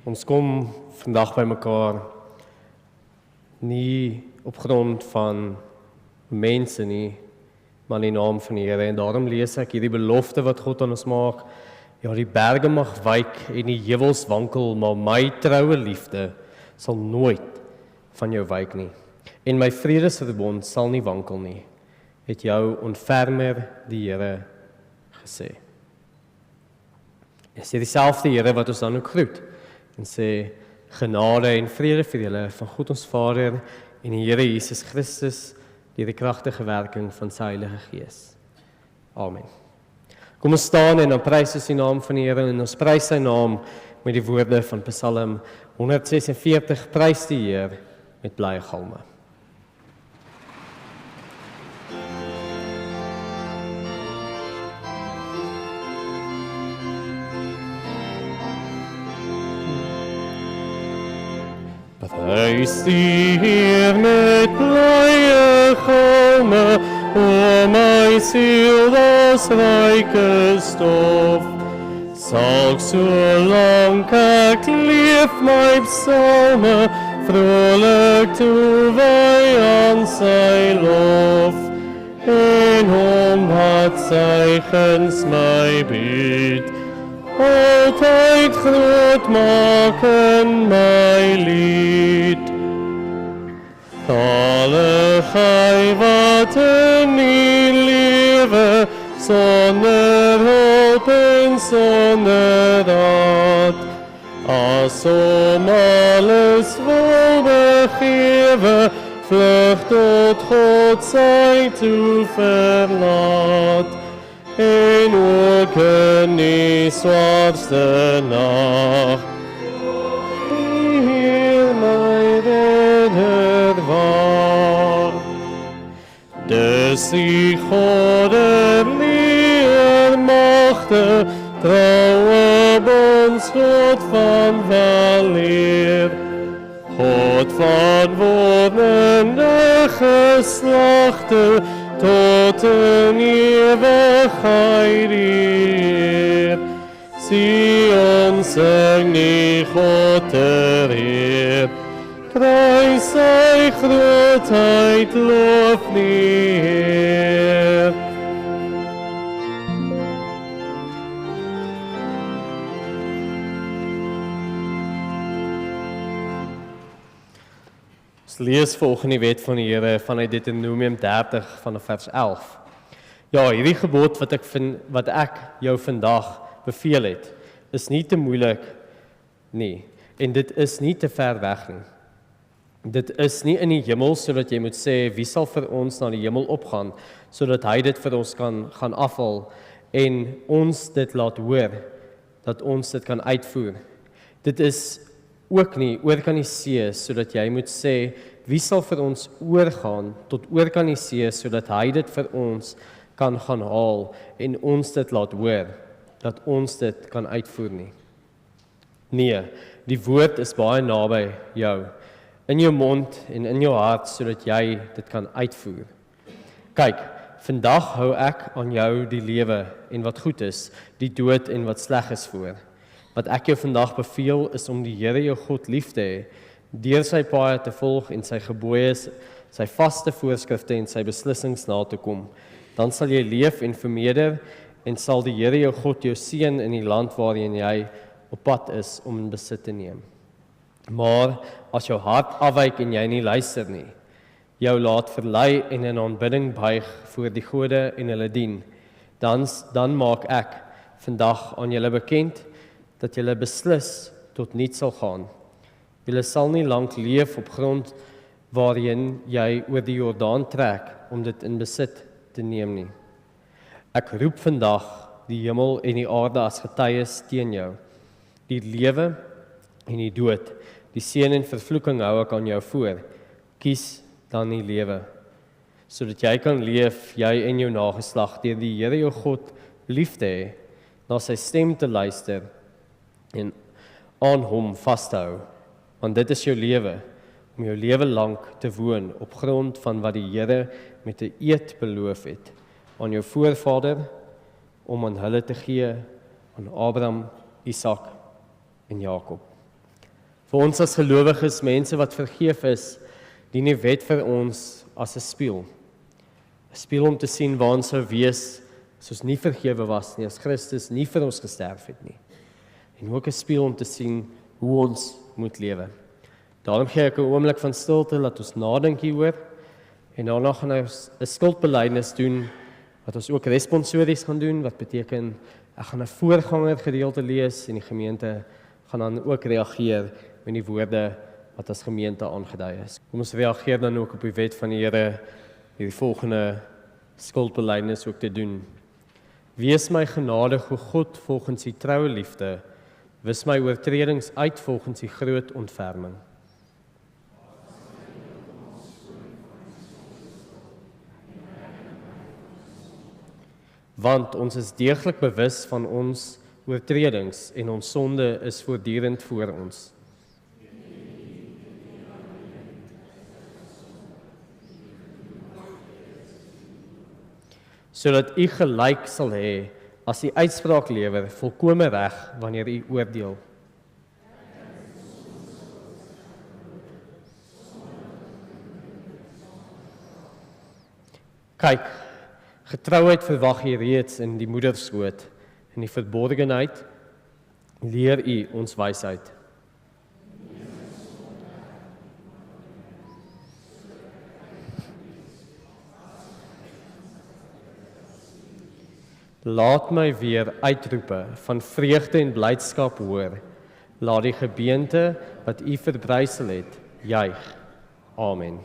Ons kom vandag by mekaar nie op grond van mense nie, maar in die naam van die Here. En daarom lees ek hierdie belofte wat God aan ons maak. Ja, die berge mag wyk en die heuwels wankel, maar my troue liefde sal nooit van jou wyk nie. En my vredesverbond sal nie wankel nie, het jou ontfermer die Here gesê. Is dit dieselfde Here wat ons dan ook groet en sê genade en vrede vir julle van God ons Vader en die Here Jesus Christus deur die kragtige werking van sy Heilige Gees. Amen. Kom ons staan en dan prys ons die naam van die Here en ons prys sy naam met die woorde van Psalm 146, prys die Heer met blye galme. Prys die Heer met blye galme, o my siel as ryke stof. Sal solank ek leef my psalme, vrolik toewy aan sy lof. En omdat sy guns my bied, altyd groot maak in my lied. Zalig hy wat in die lewe, sonder hulp en sonder raad, asom alles wil begewe, vlug tot God sy toe verlaat. En ook in die swaarste nag, die Heer my redder waard. Dus die godderleer magte, trouwe bondsgod van weleer, God van wordende geslachte, tot in ewigheid eer. Sion sing die God ter eer, kry sy grootheid loof die Heer. Ons lees volgens die wet van die Here vanuit Deuteronomium 30 vanaf vers 11. Ja, hierdie gebod wat ek jou vandag beveel het, is nie te moeilik nie, en dit is nie te ver weg nie. Dit is nie in die hemel, sodat jy moet sê, wie sal vir ons na die hemel opgaan, sodat hy dit vir ons kan gaan afhaal, en ons dit laat hoor, dat ons dit kan uitvoer. Dit is ook nie oorkaniseer, sodat jy moet sê, wie sal vir ons oorgaan tot oorkaniseer, sodat hy dit vir ons kan gaan haal, en ons dit laat hoor, dat ons dit kan uitvoer nie. Nee, die woord is baie naby jou, in jou mond en in jou hart, sodat jy dit kan uitvoer. Kyk, vandag hou ek aan jou die lewe en wat goed is, die dood en wat sleg is voor. Wat ek jou vandag beveel is om die Here jou God lief te hê, deur sy paaie te volg en sy gebooie, sy vaste voorskrifte en sy beslissings na te kom. Dan sal jy leef en vermeerder en sal die Here jou God jou seën in die land waarin jy op pad is om in besit te neem. Maar as jou hart afwyk en jy nie luister nie, jou laat verlei en in aanbidding buig voor die gode en hulle dien, dan maak ek vandag aan julle bekend dat julle beslis tot niet sal gaan. Julle sal nie lank leef op grond waarin jy oor die Jordaan trek om dit in besit te neem nie. Ek roep vandag die hemel en die aarde as getuies teen jou. Die lewe en die dood, die seën en vervloeking hou ek aan jou voor. Kies dan die lewe, sodat jy kan leef, jy en jou nageslag, deur die Here jou God lief te hê, na sy stem te luister en aan hom vas te hou. Want dit is jou lewe, om jou lewe lank te woon op grond van wat die Here met 'n eed beloof het aan jou voorvader, om aan hulle te gee, aan Abraham, Isak en Jakob. Vir ons as gelowiges, mense wat vergeef is, dien die wet vir ons as 'n spieël. 'n Spieël om te sien waar ons sou wees as ons nie vergewe was nie, as Christus nie vir ons gesterf het nie. En ook 'n spieël om te sien hoe ons moet lewe. Daarom gee ek 'n oomblik van stilte, laat ons nadink hieroor, en daarna gaan ons 'n skuldbelydenis doen, wat ons ook responsories gaan doen, wat beteken, ek gaan 'n voorganger gedeelte lees, en die gemeente gaan dan ook reageer met die woorde wat as gemeente aangedui is. Kom ons reageer dan ook op die wet van die Here, die volgende skuldbelydenis ook te doen. Wees my genadig, o God, volgens die troue liefde, wis my oortredings uit volgens die groot ontferming. Want ons is deeglik bewus van ons oortredings en ons sonde is voortdurend voor ons. Sodat u gelyk sal hê as die uitspraak lewer, volkome reg wanneer u oordeel. Kyk, getrouheid verwag jy reeds in die moederskoot, in die verborgenheid leer u ons wysheid. Laat my weer uitroepe van vreugde en blydskap hoor. Laat die gebeente wat u verbrysel het, juig. Amen.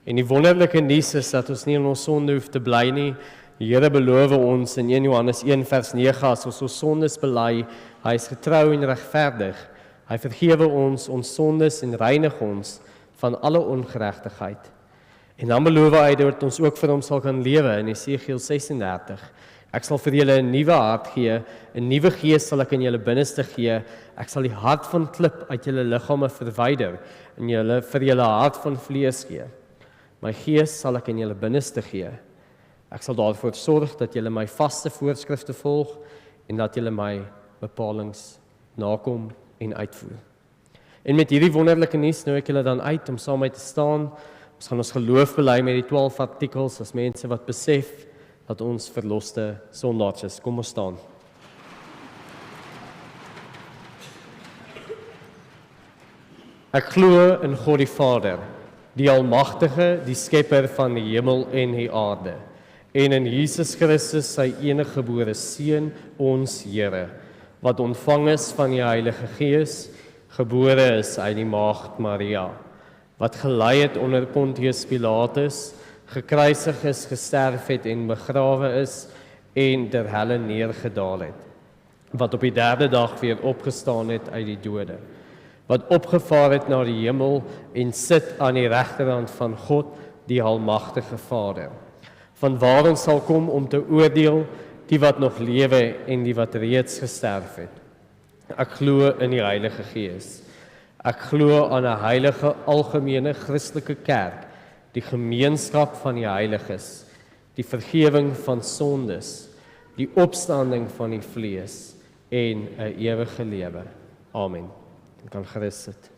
En die wonderlike nuus is dat ons nie in ons sonde hoef te bly nie. Die Here beloof ons in 1 Johannes 1 vers 9, as ons sondes bely, hy is getrou en regverdig. Hy vergewe ons sondes en reinig ons van alle ongeregtigheid. En dan beloof hy dat ons ook vir hom sal kan lewe in Esegiel 36. Ek sal vir julle 'n nuwe hart gee, 'n nuwe gees sal ek in julle binneste gee. Ek sal die hart van klip uit julle liggame verwyder en vir julle hart van vlees gee. My gees sal ek in julle binneste gee. Ek sal daarvoor sorg dat julle my vaste voorskrifte volg en dat julle my bepalings nakom en uitvoer. En met hierdie wonderlike nuus nou ek julle dan uit om saam met te staan. Ons gaan ons geloof bely met die 12 artikels as mense wat besef dat ons verloste sondaars is. Kom ons staan. Ek glo in God die Vader, die Almagtige, die Skepper van die hemel en die aarde, en in Jesus Christus, sy enige gebore Seun, ons Here, wat ontvang is van die Heilige Gees, gebore is uit die Maagd Maria, wat gelei het onder Pontius Pilatus, gekruisig is, gesterf het en begrawe is en ter helle neergedaal het, wat op die 3de dag weer opgestaan het uit die dode, wat opgevaar het na die hemel en sit aan die regterhand van God, die Almagtige Vader, van waar ons sal kom om te oordeel die wat nog lewe en die wat reeds gesterf het. Ek glo in die Heilige Gees. Ek glo aan 'n heilige algemene Christelike kerk, die gemeenskap van die heiliges, die vergewing van sondes, die opstanding van die vlees en 'n ewige lewe. Amen. Jy kan gerus sit.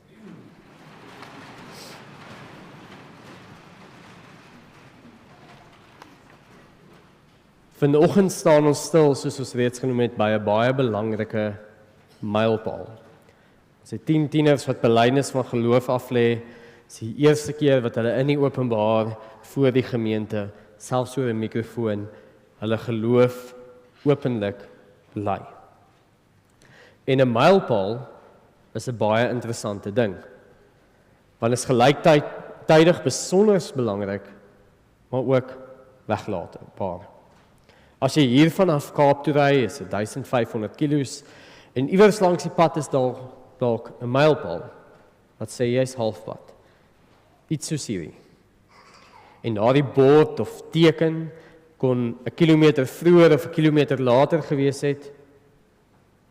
Vanoggend staan ons stil, soos ons reeds genoem het, by 'n baie belangrike mylpaal. Ons het 10 tieners wat belydenis van geloof aflê. Dit is die eerste keer wat hulle in die openbaar voor die gemeente, selfs oor 'n mikrofoon, hulle geloof openlik bely. En 'n mylpaal is 'n baie interessante ding, want is gelyktydig besonder belangrik, maar ook weglaatbaar. As jy hier vanaf Kaap toe ry, is dit 1500 kilos, en iewers langs die pad is dalk 'n mylpaal, wat sê jy is halfpad. Iets soos hierdie. En daardie bord of teken kon 'n kilometer vroeër of 'n kilometer later gewees het.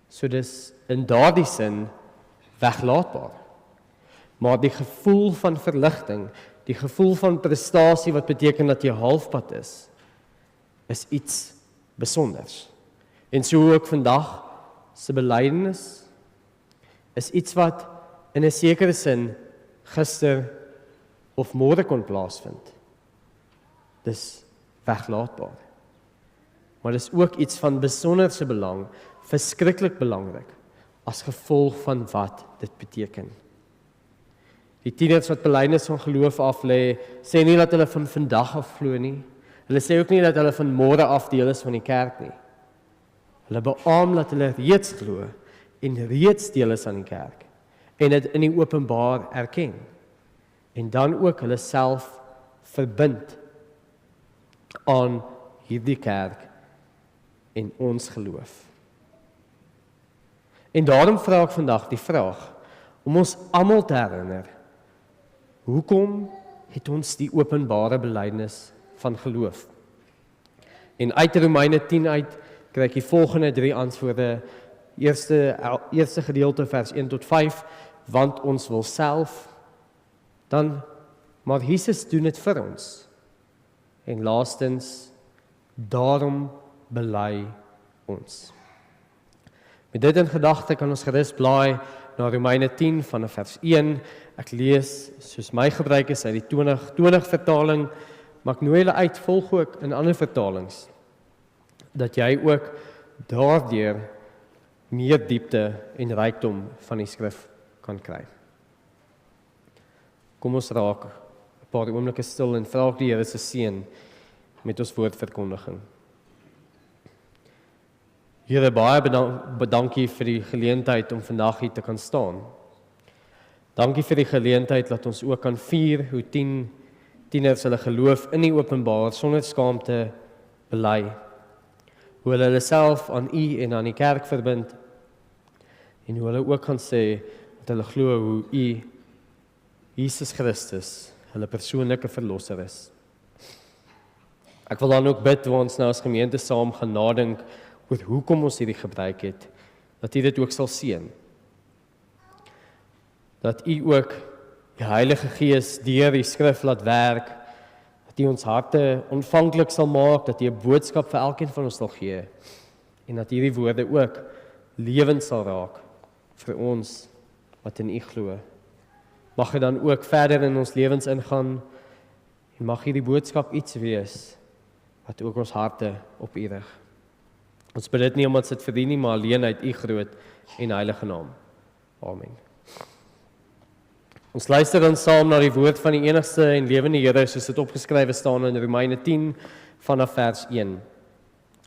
So dis in daardie sin weglaatbaar. Maar die gevoel van verligting, die gevoel van prestasie wat beteken dat jy halfpad is iets besonders. En so ook vandag se belydenis is iets wat in 'n sekere sin gister of môre kon plaasvind. Dis weglaatbaar. Maar dis ook iets van besonderse belang, verskriklik belangrik, as gevolg van wat dit beteken. Die tieners wat belydenis van geloof aflê, sê nie dat hulle van vandag af glo nie. Hulle sê ook nie dat hulle van môre af deel is van die kerk nie. Hulle beamoen dat hulle reeds glo en reeds deel is aan die kerk en dit in die openbaar erken. En dan ook hulle self verbind aan hierdie kerk en ons geloof. En daarom vra ek vandag die vraag om ons almal te herinner, hoekom het ons die openbare belydenis van geloof? En uit Romeine 10 uit kry ek die volgende 3 antwoorde. Eerste gedeelte vers 1 tot 5, want ons wil self, dan, maar Jesus doen dit vir ons. En laastens, daarom bely ons. Met dit in gedagte kan ons gerus blaai na Romeine 10 vanaf vers 1. Ek lees soos my gebruik is uit die 20 vertaling, maar ek nooi julle uit, volg ook in ander vertalings, dat jy ook daardeur meer diepte en rykdom van die skrif kan kry. Kom ons raak 'n paar oomblikke stil en vra die Here se seën met ons woordverkondiging. Here, baie dankie vir die geleentheid om vandag hier te kan staan. Dankie vir die geleentheid dat ons ook kan vier hoe tieners hulle geloof in die openbaar sonder skaamte bely. Hoe hulle self aan U en aan die kerk verbind en hoe hulle ook kan sê dat hulle glo hoe U, Jesus Christus, hulle persoonlike verlosser is. Ek wil dan ook bid waar ons nou as gemeente saam gaan nadink oor hoekom ons hierdie gebruik het, dat U dit ook sal seën. Dat U ook die Heilige Gees deur die skrif laat werk, dat U ons harte ontvanklik sal maak, dat U 'n boodskap vir elkeen van ons sal gee, en dat hierdie woorde ook lewend sal raak vir ons wat in U glo. Mag dit dan ook verder in ons lewens ingaan, en mag hierdie boodskap iets wees, wat ook ons harte oprig. Ons bid dit nie omdat dit verdien nie, maar alleen uit U groot en heilige naam. Amen. Ons luister dan saam na die woord van die enigste en lewende Here, soos dit opgeskrywe staan in Romeine 10 vanaf vers 1.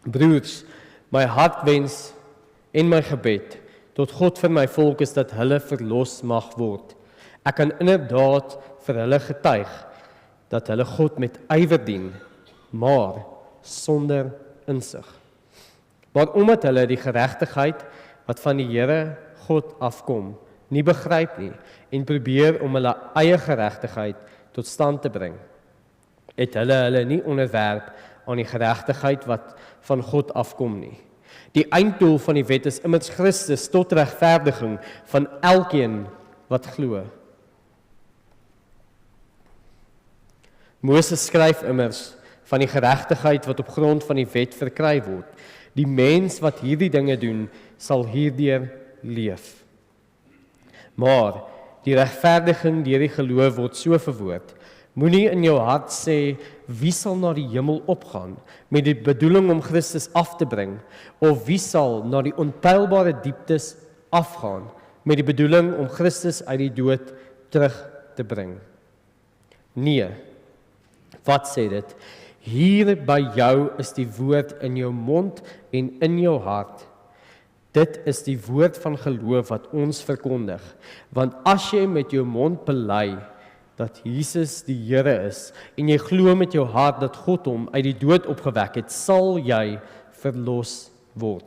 Broers, my hartwens en my gebed tot God vir my volk is dat hulle verlos mag word. Ek kan inderdaad vir hulle getuig dat hulle God met ywer dien, maar sonder insig. Maar omdat hulle die geregtigheid wat van die Here God afkom, nie begryp nie en probeer om hulle eie geregtigheid tot stand te bring, het hulle nie onderwerp aan die geregtigheid wat van God afkom nie. Die einddoel van die wet is immers Christus tot regverdiging van elkeen wat glo. Moses skryf immers van die geregtigheid wat op grond van die wet verkry word. Die mens wat hierdie dinge doen, sal hierdeur leef. Maar die regverdiging deur die geloof word so verwoord: moenie in jou hart sê, wie sal na die hemel opgaan met die bedoeling om Christus af te bring, of wie sal na die onpeilbare dieptes afgaan met die bedoeling om Christus uit die dood terug te bring. Nee, wat sê dit? Hier by jou is die woord in jou mond en in jou hart. Dit is die woord van geloof wat ons verkondig. Want as jy met jou mond bely dat Jesus die Here is en jy glo met jou hart dat God hom uit die dood opgewek het, sal jy verlos word.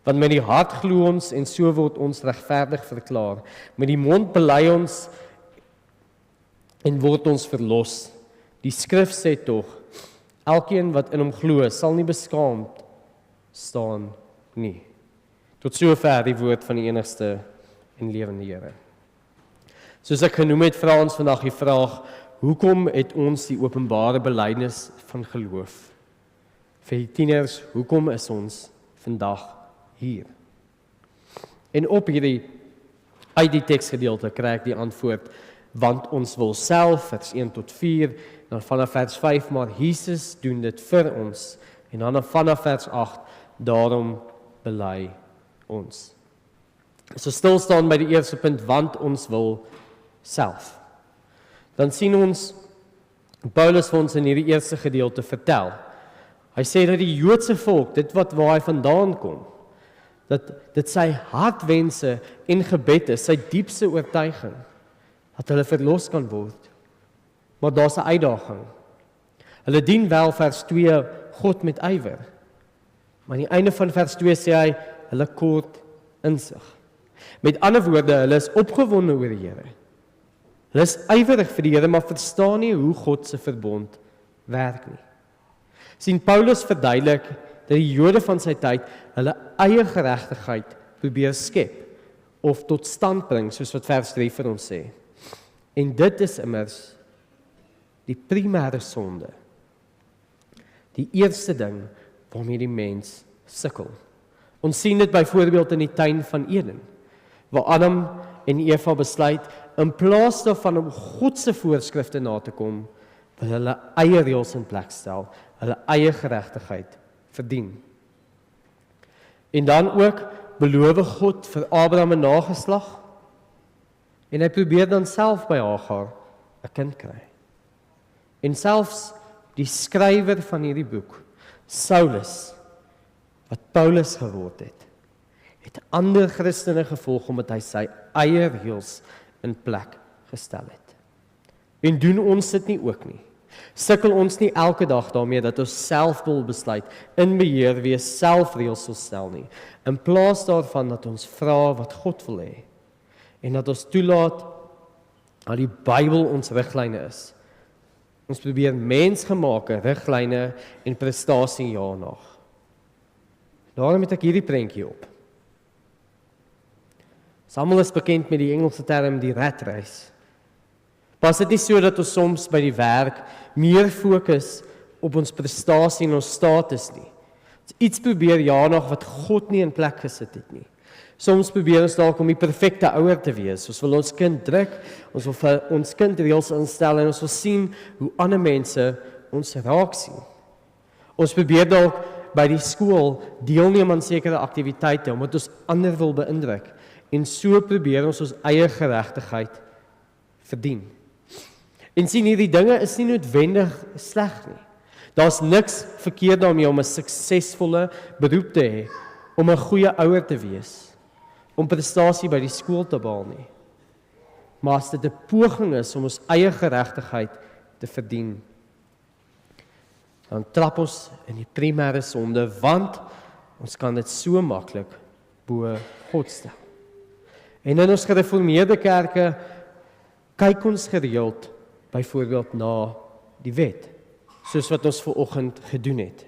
Want met die hart glo ons en so word ons regverdig verklaar. Met die mond bely ons en word ons verlos. Die skrif sê tog, elkeen wat in hom glo, sal nie beskaamd staan nie. Tot sover die woord van die enigste en lewende Here. Soos ek genoem het, vra ons vandag die vraag, hoekom het ons die openbare belydenis van geloof? Vir die tieners, hoekom is ons vandag hier? En op hierdie Uit die teksgedeelte kry ek die antwoord, want ons wil self, vers 1 tot 4, dan vanaf vers 5, maar Jesus doen dit vir ons, en dan vanaf vers 8, daarom bely ons. So stil staan by die eerste punt, want ons wil self. Dan sien ons, Paulus vir ons in hierdie eerste gedeelte vertel. Hy sê dat die Joodse volk, dit waar hy vandaan kom, dat dit sy hartwense en gebed is, sy diepste oortuiging, dat hulle verlos kan word. Maar daar's 'n uitdaging. Hulle dien wel, vers 2, God met ywer. Maar aan die einde van vers 2 sê hy, hulle kort insig. Met ander woorde, hulle is opgewonde oor die Here. Hulle is ywerig vir die Here, maar verstaan nie hoe God se verbond werk nie. Sien, Paulus verduidelik dat die Jode van sy tyd hulle eie geregtigheid probeer skep of tot stand bring, soos wat vers 3 vir ons sê. En dit is immers die primêre sonde. Die eerste ding waarmee die mens sukkel. Ons sien dit byvoorbeeld in die tuin van Eden, waar Adam en Eva besluit, in plaas daarvan om God se voorskrifte na te kom, wil hulle eie reëls in plek stel, hulle eie geregtigheid verdien. En dan ook beloof God vir Abraham 'n nageslag, en hy probeer dan self by Hagar 'n kind kry. En selfs die skrywer van hierdie boek, Saulus, wat Paulus geword het ander Christene gevolg omdat hy sy eie reëls in plek gestel het. En doen ons dit nie ook nie? Sukkel ons nie elke dag daarmee dat ons self wil besluit, in beheer wees, self reëls sal stel nie, in plaas daarvan dat ons vra wat God wil hê, en dat ons toelaat dat die Bybel ons riglyne is. Ons probeer mensgemaakte riglyne en prestasie jaag. Daarom het ek hierdie prentjie op. Almal is bekend met die Engelse term die rat race. Pas dit nie so dat ons soms by die werk meer fokus op ons prestasie en ons status nie. Iets probeer jaag wat God nie in plek gesit het nie. Soms probeer ons dalk om die perfekte ouer te wees. Ons wil ons kind druk, ons wil vir ons kind reëls instel en ons wil sien hoe ander mense ons raak sien. Ons probeer dalk by die skool deelneem aan sekere aktiwiteite omdat ons ander wil beïndruk en so probeer ons eie geregtigheid verdien. En sien, hierdie dinge is nie noodwendig sleg nie. Daar's niks verkeerd daarmee om 'n suksesvolle beroep te hê, om 'n goeie ouer te wees, om prestasie by die skool te behaal nie. Maar as dit 'n poging is om ons eie geregtigheid te verdien, dan trap ons in die primêre sonde, want ons kan dit so maklik bo God stel. En in ons gereformeerde kerke kyk ons gereeld byvoorbeeld na die wet, soos wat ons vanoggend gedoen het,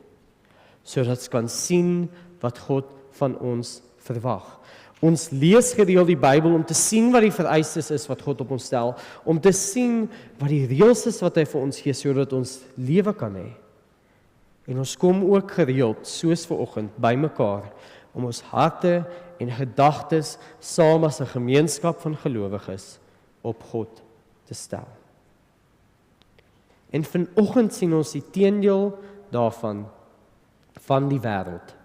sodat ons kan sien wat God van ons verwag. Ons lees gereeld die Bybel om te sien wat die vereistes is wat God op ons stel, om te sien wat die reëls is wat hy vir ons gee, sodat ons lewe kan hê. En ons kom ook gereeld, soos vanoggend, bymekaar, om ons harte en gedagtes saam as 'n gemeenskap van gelowiges op God te stel. En vanoggend sien ons die teendeel daarvan, van die wêreld.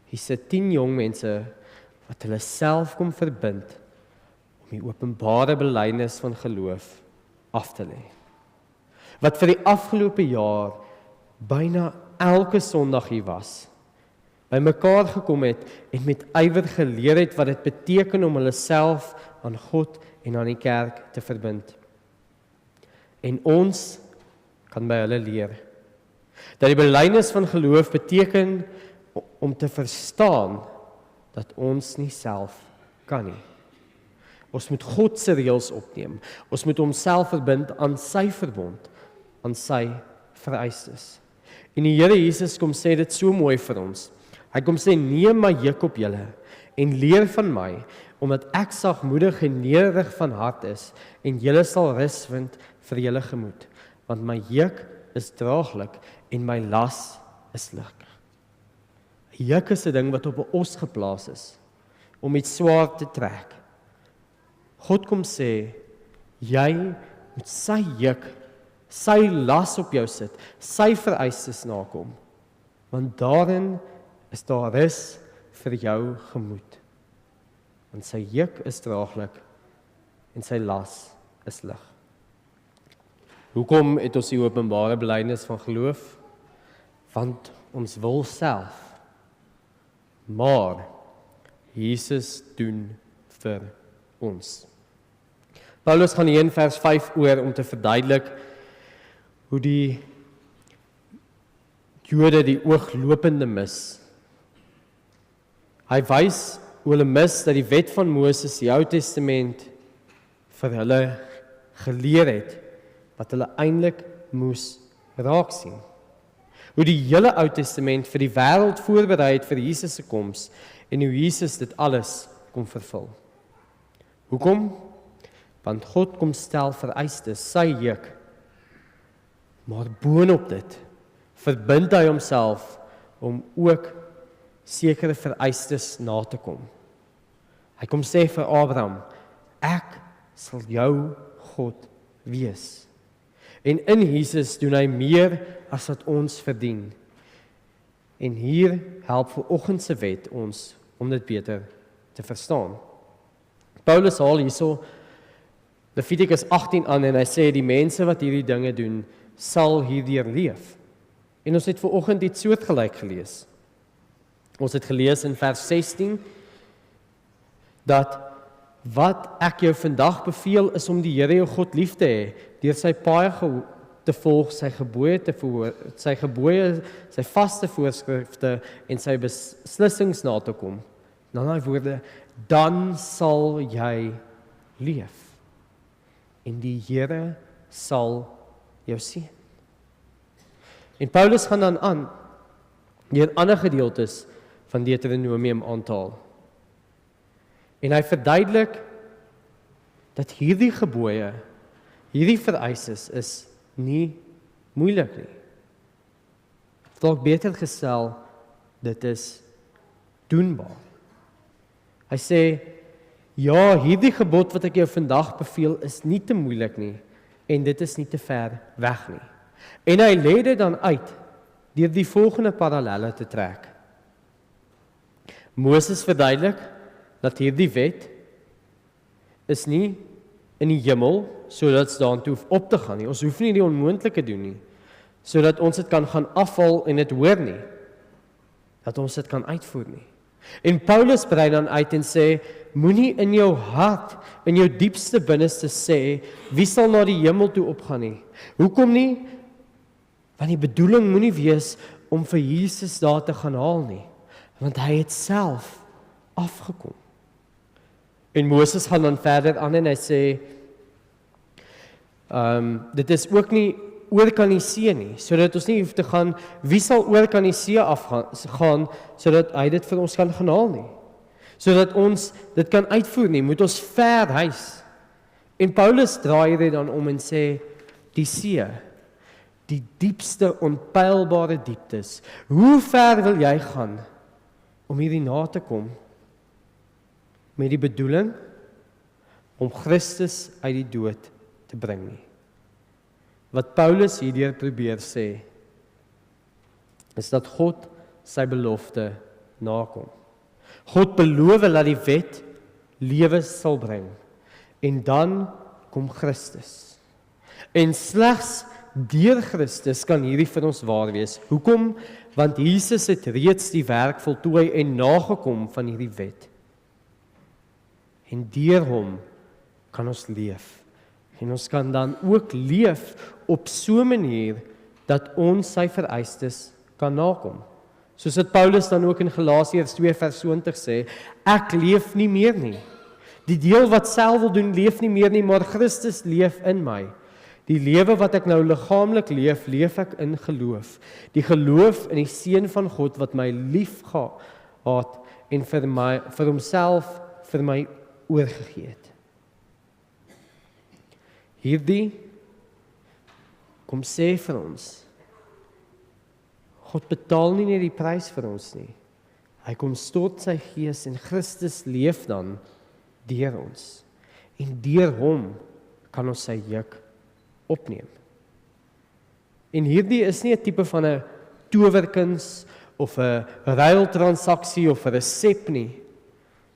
Hier sit 10 jong mense wat hulle self kom verbind om die openbare belydenis van geloof af te lê. Wat vir die afgelope jaar byna elke Sondag hier was, by mekaar gekom het en met ywer geleer het wat dit beteken om hulle self aan God en aan die kerk te verbind. En ons kan by hulle leer dat die belydenis van geloof beteken om te verstaan dat ons nie self kan nie. Ons moet God se reëls opneem. Ons moet homself verbind aan sy verbond, aan sy vereistes. En die Here Jesus kom sê dit so mooi vir ons. Hy kom sê, neem my juk op julle en leer van my, omdat ek sagmoedig en nederig van hart is, en julle sal rus vind vir julle gemoed, want my juk is draaglik en my las is lig. 'n Juk is 'n ding wat op 'n os geplaas is, om iets swaar te trek. God kom sê, jy moet sy juk, sy las op jou sit, sy vereistes nakom, want daarin is daar rus vir jou gemoed. Want sy juk is draaglik en sy las is lig. Hoekom het ons die openbare belydenis van geloof? Want ons wil self, maar Jesus doen vir ons. Paulus gaan hier in vers 5 oor om te verduidelik hoe die Jode die ooglopende mis. Hy wys hoe hulle mis dat die wet van Moses, die Ou Testament, vir hulle geleer het, wat hulle eintlik moes raak sien. Hoe die hele Ou Testament vir die wêreld voorberei het vir Jesus se koms en hoe Jesus dit alles kom vervul. Hoekom? Want God kom stel vereistes, sy juk, maar boonop dit verbind hy homself om ook sekere vereistes na te kom. Hy kom sê vir Abraham, ek sal jou God wees. En in Jesus doen hy meer as wat ons verdien. En hier help vanoggend se wet ons om dit beter te verstaan. Paulus haal hierso Levitikus 18 aan en hy sê die mense wat hierdie dinge doen, sal hierdeur leef. En ons het vanoggend iets soortgelyk gelees. Ons het gelees in vers 16 dat wat ek jou vandag beveel is om die Here jou God lief te hê, deur sy paaie te volg, sy gebooie, sy vaste voorskrifte en sy beslissings na te kom. Dan daai woorde, dan sal jy leef. En die Here sal jou seën. En Paulus gaan dan aan deur ander gedeeltes van Deuteronomium aan te haal. En hy verduidelik dat hierdie gebooie, hierdie vereistes is nie moeilik nie. Dalk beter gestel, dit is doenbaar. Hy sê, ja, hierdie gebod wat ek jou vandag beveel is nie te moeilik nie en dit is nie te ver weg nie. En hy lê dit dan uit deur die volgende parallelle te trek. Moses verduidelik dat hierdie wet is nie in die hemel sodat ons daartoe hoef op te gaan nie. Ons hoef nie die onmoontlike doen nie, sodat ons dit kan gaan afval en dit hoor nie, dat ons dit kan uitvoer nie. En Paulus brei dan uit en sê, moenie in jou hart, in jou diepste binneste sê, wie sal na die hemel toe opgaan nie? Hoekom nie? Want die bedoeling moenie wees om vir Jesus daar te gaan haal nie, want hy het self afgekom. En Moses gaan dan verder aan en hy sê, dit is ook nie oor kan die see nie, sodat ons nie hoef te gaan, wie sal oor kan die see afgaan, sodat hy dit vir ons kan gaan haal nie. Sodat ons dit kan uitvoer nie, moet ons ver huis. En Paulus draai dit dan om en sê, die see, die diepste onpeilbare dieptes, hoe ver wil jy gaan om hierdie na te kom? Met die bedoeling om Christus uit die dood te bring nie. Wat Paulus hierdeur probeer sê, is dat God sy belofte nakom. God beloof dat die wet lewe sal bring, en dan kom Christus. En slegs deur Christus kan hierdie vir ons waar wees. Hoekom? Want Jesus het reeds die werk voltooi en nagekom van hierdie wet. En deur hom kan ons leef. En ons kan dan ook leef op so 'n manier dat ons sy vereistes kan nakom. Soos dit Paulus dan ook in Galasiërs 2 vers 20 sê, ek leef nie meer nie. Die deel wat self wil doen, leef nie meer nie, maar Christus leef in my. Die lewe wat ek nou liggaamlik leef, leef ek in geloof. Die geloof in die Seun van God wat my lief gehad en vir homself vir my oorgegee het. Hierdie kom sê vir ons, God betaal nie net die prys vir ons nie. Hy kom stort sy gees en Christus leef dan deur ons. En deur hom kan ons sy juk opneem. En hierdie is nie 'n tipe van 'n towerkuns of 'n ruiltransaksie of 'n resep nie.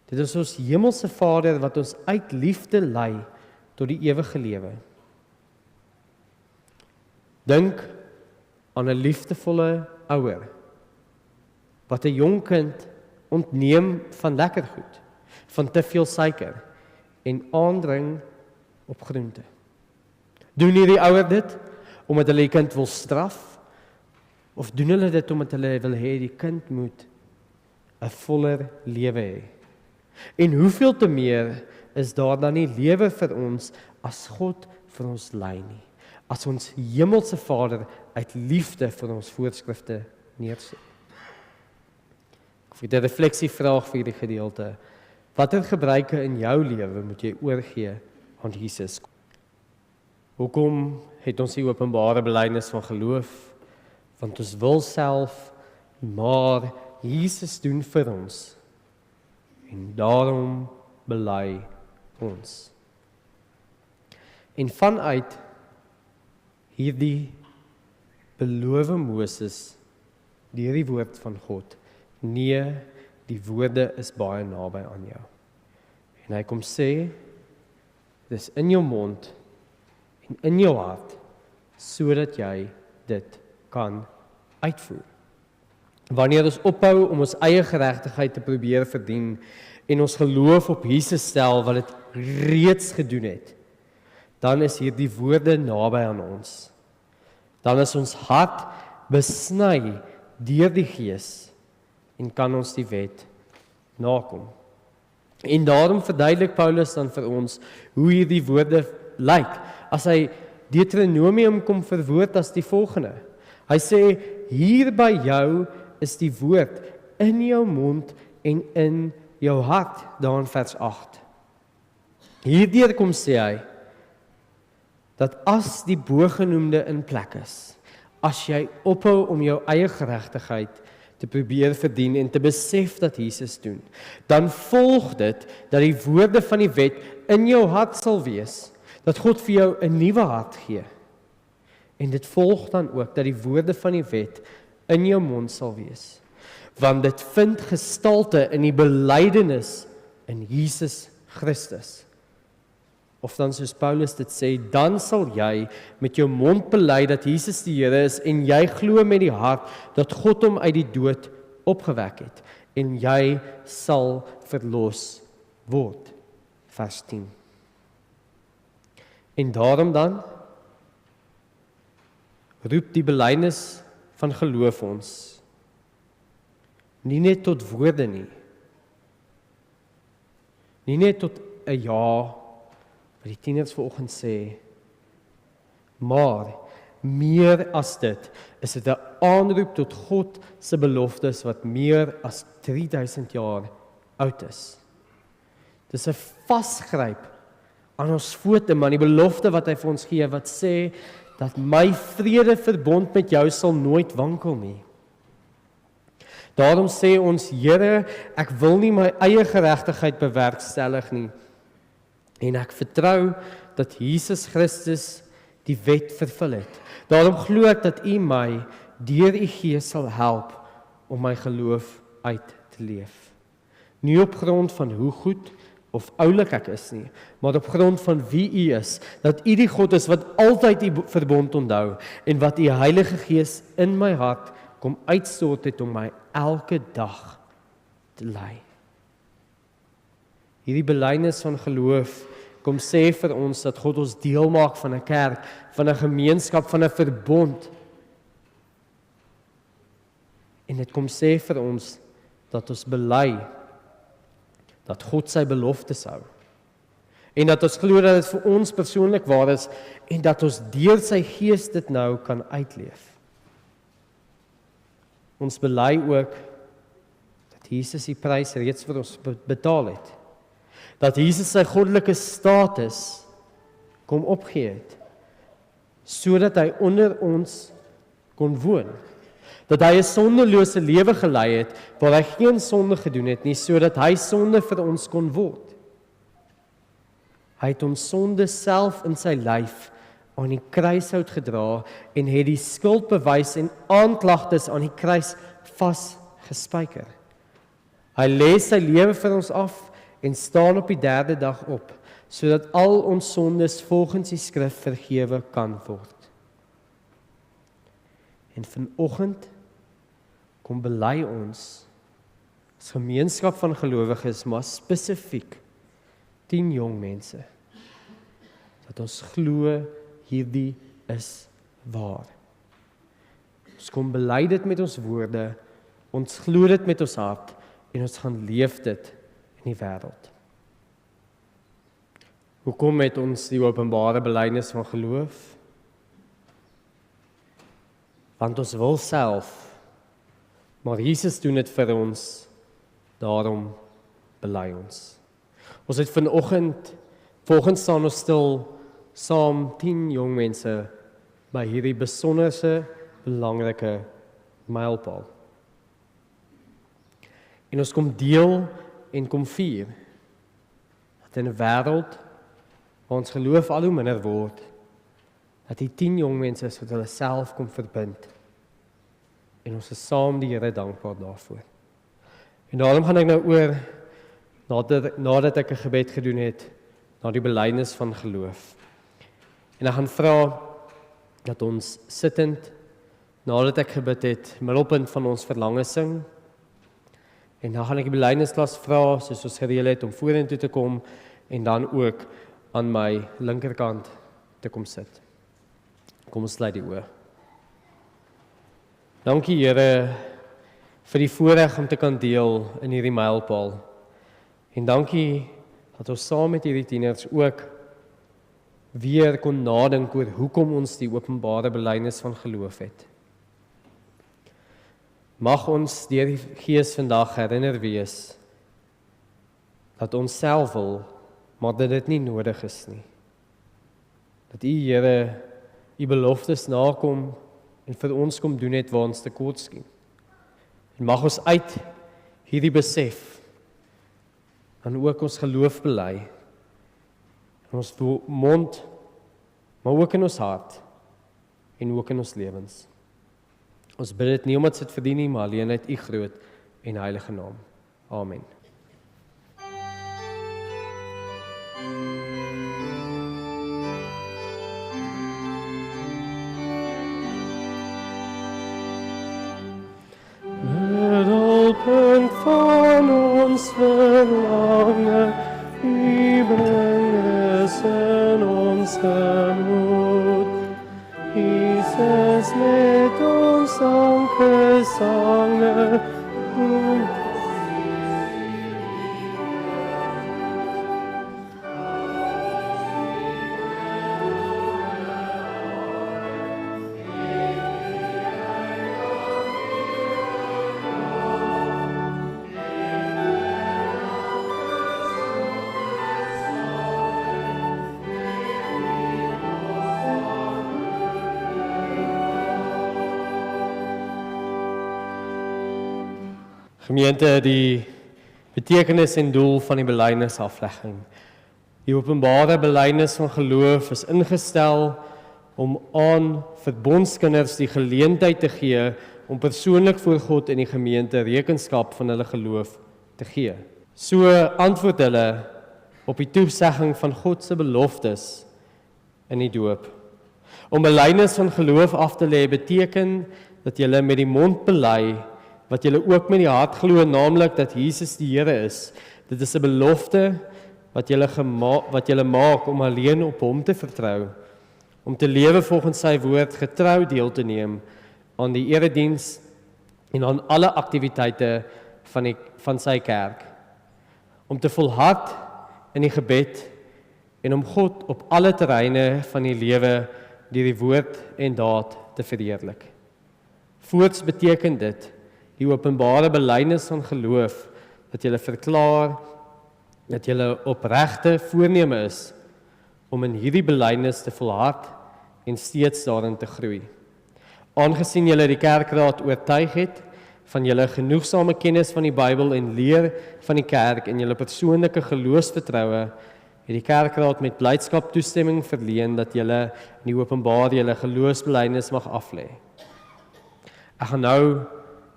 Dit is ons hemelse Vader wat ons uit liefde lei tot die ewige lewe. Dink aan 'n liefdevolle ouer wat 'n jong kind ontneem van lekker goed, van te veel suiker en aandring op groente. Doen hierdie ouer dit omdat hulle die kind wil straf, of doen hulle dit omdat hulle wil hê die kind moet 'n voller lewe hê? En hoeveel te meer is daar dan nie lewe vir ons as God vir ons lei nie, as ons hemelse Vader uit liefde vir ons voorskrifte neersit. Ek het 'n refleksievraag vir hierdie gedeelte. Watter gebruike in jou lewe moet jy oorgee aan Jesus? Hoekom het ons die openbare belydenis van geloof? Want ons wil self, maar Jesus doen vir ons. En daarom bely ons. En vanuit hierdie beloof Moses deur die woord van God, nee, die woorde is baie naby aan jou. En hy kom sê, dis in jou mond en in jou hart, sodat jy dit kan uitvoer. Wanneer ons ophou om ons eie geregtigheid te probeer verdien en ons geloof op Jesus stel wat dit reeds gedoen het, dan is hierdie woorde naby aan ons. Dan is ons hart besny deur die Gees en kan ons die wet nakom. En daarom verduidelik Paulus dan vir ons hoe hierdie woorde lyk, as hy Deuteronomium kom verwoord as die volgende. Hy sê, hier by jou is die woord in jou mond en in jou hart, daar in vers 8. Hierdeur kom sê hy, dat as die bogenoemde in plek is, as jy ophou om jou eie geregtigheid te probeer verdien en te besef dat Jesus doen, dan volg dit dat die woorde van die wet in jou hart sal wees, dat God vir jou 'n nuwe hart gee. En dit volg dan ook dat die woorde van die wet in jou mond sal wees, want dit vind gestalte in die belydenis in Jesus Christus. Of dan soos Paulus dit sê, dan sal jy met jou mond bely dat Jesus die Here is en jy glo met die hart dat God hom uit die dood opgewek het en jy sal verlos word. Vers 10. En daarom dan roep die belydenis van geloof ons nie net tot woorde nie net tot 'n ja wat die tieners vanoggend sê, maar meer as dit is dit 'n aanroep tot God se beloftes wat meer as 3000 jaar oud is. Dis 'n vasgryp aan ons voete, maar die belofte wat hy vir ons gee, wat sê dat my vredeverbond met jou sal nooit wankel nie. Daarom sê ons, Here, ek wil nie my eie geregtigheid bewerkstellig nie, en ek vertrou dat Jesus Christus die wet vervul het. Daarom glo ek dat U my deur U Gees sal help om my geloof uit te leef. Nie op grond van hoe goed of oulik ek is nie, maar op grond van wie U is, dat U die God is wat altyd U verbond onthou en wat U Heilige Gees in my hart kom uitstort het om my elke dag te lei. Hierdie belydenis van geloof kom sê vir ons dat God ons deel maak van 'n kerk, van 'n gemeenskap, van 'n verbond. En dit kom sê vir ons dat ons bely dat God sy beloftes hou. En dat ons glo dat dit vir ons persoonlik waar is en dat ons deur sy Gees dit nou kan uitleef. Ons bely ook dat Jesus die prys reeds vir ons betaal het. Dat Jesus sy goddelike status kom opgee het, sodat hy onder ons kon woon. Dat hy 'n sondelose lewe gelei het, waar hy geen sonde gedoen het nie, sodat hy sonde vir ons kon word. Hy het ons sonde self in sy lyf aan die kruishout gedra en het die skuldbewys en aanklagtes aan die kruis vasgespijker. Hy lê sy lewe vir ons af en staan op die 3de dag op, sodat al ons sondes volgens die skrif vergewe kan word. En vanoggend kom bely ons as gemeenskap van gelowiges, maar spesifiek 10 jong mense, dat ons glo hierdie is waar. Ons kom bely dit met ons woorde, ons glo dit met ons hart en ons gaan leef dit in die wêreld. Hoekom het ons die openbare belydenis van geloof? Want ons wil self, maar Jesus doen dit vir ons, daarom bely ons. Ons het vanoggend, volgens staan ons stil, saam 10 jong mense by hierdie besonderse, belangrike mylpaal. En ons kom deel en kom vier, dat in 'n wêreld waar ons geloof al hoe minder word, dat die 10 jong mense is wat hulle self kom verbind, en ons is saam die Here dankbaar daarvoor. En daarom gaan ek nou oor, nadat ek 'n gebed gedoen het, na die belydenis van geloof. En ek gaan vra dat ons sittend, nadat ek gebid het, middelpunt van ons verlange sing. En dan gaan ek die belydensklas vra, soos ons gereël het, om vorentoe te kom, en dan ook aan my linkerkant te kom sit. Kom ons sluit die oë. Dankie Here vir die voorreg om te kan deel in hierdie mylpaal. En dankie dat ons saam met hierdie tieners ook weer kon nadink oor hoekom ons die openbare belydenis van geloof het. Mag ons deur die Gees vandag herinner wees dat ons self wil, maar dat dit nie nodig is nie. Dat U Here U beloftes nakom en vir ons kom doen het waar ons tekort skiet. En mag ons uit hierdie besef dan ook ons geloof bely in ons mond, maar ook in ons hart en ook in ons lewens. Ons bid dit nie omdat dit verdien nie, maar alleen uit U groot en heilige naam. Amen. Middelpunt van ons verlange, U bring rus in ons gemoed. Jesus met ons dankgesange, Gemeente, die betekenis en doel van die belydenisaflegging. Die openbare belydenis van geloof is ingestel om aan verbondskinders die geleentheid te gee om persoonlik voor God en die gemeente rekenskap van hulle geloof te gee. So antwoord hulle op die toesegging van God se beloftes in die doop. Om belydenis van geloof af te lê beteken dat jy met die mond bely wat jy ook met die hart glo, naamlik dat Jesus die Here is. Dit is 'n belofte wat jy maak om alleen op hom te vertrou, om te lewe volgens sy woord, getrou deel te neem aan die erediens en aan alle aktiwiteite van sy kerk, om te volhard in die gebed en om God op alle terreine van die lewe deur die woord en daad te verheerlik. Voorts beteken dit die openbare belydenis van geloof, dat jy verklaar, dat jy opregte voorneme is, om in hierdie belydenis te volhard en steeds daarin te groei. Aangesien jy die kerkraad oortuig het, van jy genoegsame kennis van die Bybel en leer van die kerk en jy persoonlike geloofsvertroue, het die kerkraad met blydskap toestemming verleen dat julle in die openbaar julle geloofsbelijdenis mag aflê. Ek gaan nou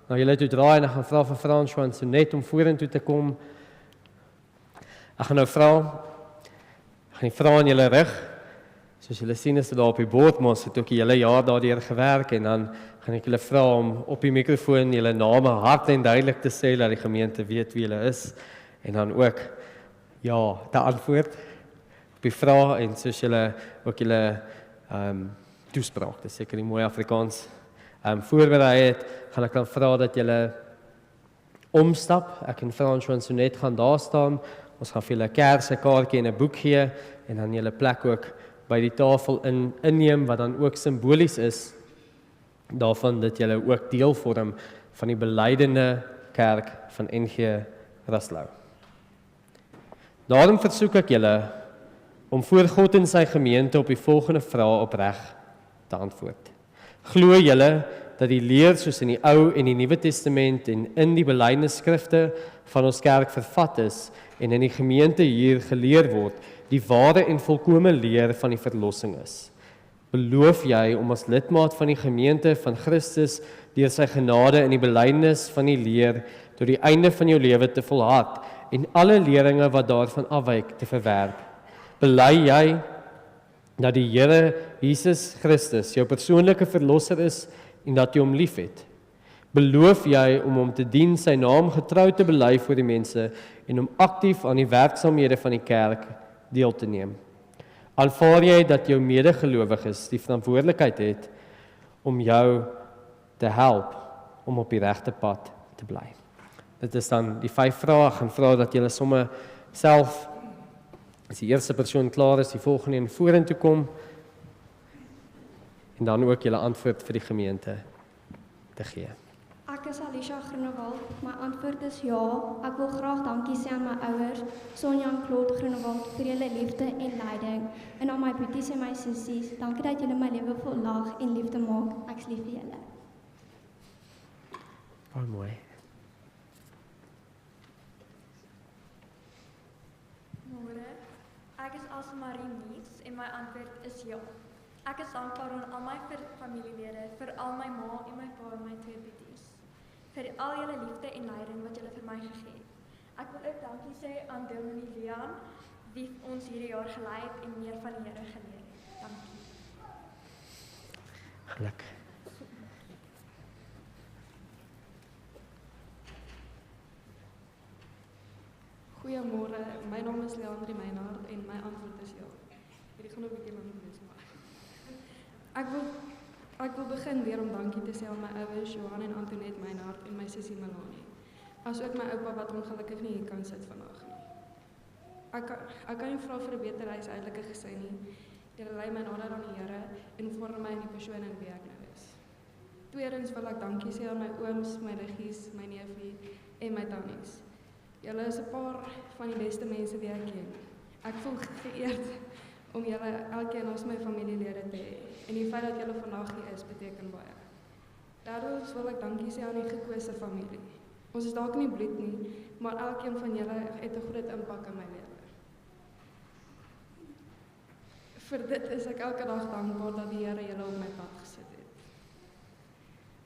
na julle toe draai en ek gaan vra vir François en Sonet om vorentoe te kom. Ek gaan nou vra aan julle rug. Soos julle sien is dit daar op die bord, maar ons het ook die hele jaar daardeur gewerk en dan gaan ek julle vra om op die mikrofoon julle name hard en duidelik te sê dat die gemeente weet wie julle is en dan ook ja te antwoord op die vraag en soos julle ook julle toespraak, dis seker die mooi Afrikaans voorberei het, gaan ek dan vra dat julle omstap. Ek en François en Sonet gaan daar staan. Ons gaan vir julle 'n kers, 'n kaartjie en 'n boek gee en dan julle plek ook by die tafel inneem wat dan ook simbolies is daarvan dat julle ook deel vorm van die beleidende kerk van NG Raslouw. Daarom versoek ek julle om voor God en sy gemeente op die volgende vraag opreg te antwoord. Glo julle dat die leer soos in die Ou en die Nuwe Testament en in die belydenisskrifte van ons kerk vervat is en in die gemeente hier geleer word, die ware en volkome leer van die verlossing is? Beloof jy om as lidmaat van die gemeente van Christus deur sy genade in die belydenis van die leer tot die einde van jou lewe te volhard en alle leringe wat daarvan afwyk te verwerp? Bely jy dat die Here Jesus Christus jou persoonlike verlosser is en dat jy hom liefhet? Beloof jy om hom te dien, sy naam getrou te bely voor die mense en om aktief aan die werksaamhede van die kerk deel te neem? Aanvaar jy dat jou medegelowiges die verantwoordelikheid het om jou te help om op die regte pad te bly? Dit is dan die 5 vrae. Ek gaan vra dat julle somme self, as die eerste persoon klaar is, die volgende en vorentoe kom en dan ook julle antwoord vir die gemeente te gee. Ek is Alicia Groenewald. My antwoord is ja. Ek wil graag dankie sê aan my ouers, Sonja en Claude Groenewald, vir julle liefde en leiding. En aan my boeties en my sissies, dankie dat julle my lewe vol lag en liefde maak. Ek is lief vir julle. Baie mooi. Môre. Ek is Asmarie Niets en my antwoord is ja. Ek is dankbaar aan al my familielede, vir al my ma en my pa en my 2 boeties, vir al julle liefde en leiding wat julle vir my gegee het. Ek wil ook dankie sê aan Dominee Lian, wie ons hierdie jaar gelei het en meer van die Here geleer het. Dankie. Geluk. Goeiemôre, my naam is Leandrie Meinhard en my antwoord is ja. Hierdie gaan 'n bietjie lank wees, maar Ek wil begin weer om dankie te sê aan my ouers, Johan en Antoinette Meinhard en my sussie Melanie. Asook my oupa wat ongelukkig nie hier kan sit vandag nie. Ek kan nie vra vir 'n beter huishoudelike gesin nie. Julle lei my nader aan die Here en vorm my in die persoon in wie ek nou is. Tweedens wil ek dankie sê aan my ooms, my liggies, my neefie en my tannies. Julle is 'n paar van die beste mense wie ek ken. Ek voel geëerd om julle elkeen as my familielede te hê. En die feit dat julle vandag hier is, beteken baie. Derdens wil ek dankie sê aan die gekose familie. Ons is dalk nie bloed nie, maar elkeen van julle het 'n groot impak in my lewe. Vir dit is ek elke dag dankbaar dat die Here julle op my pad gesit het.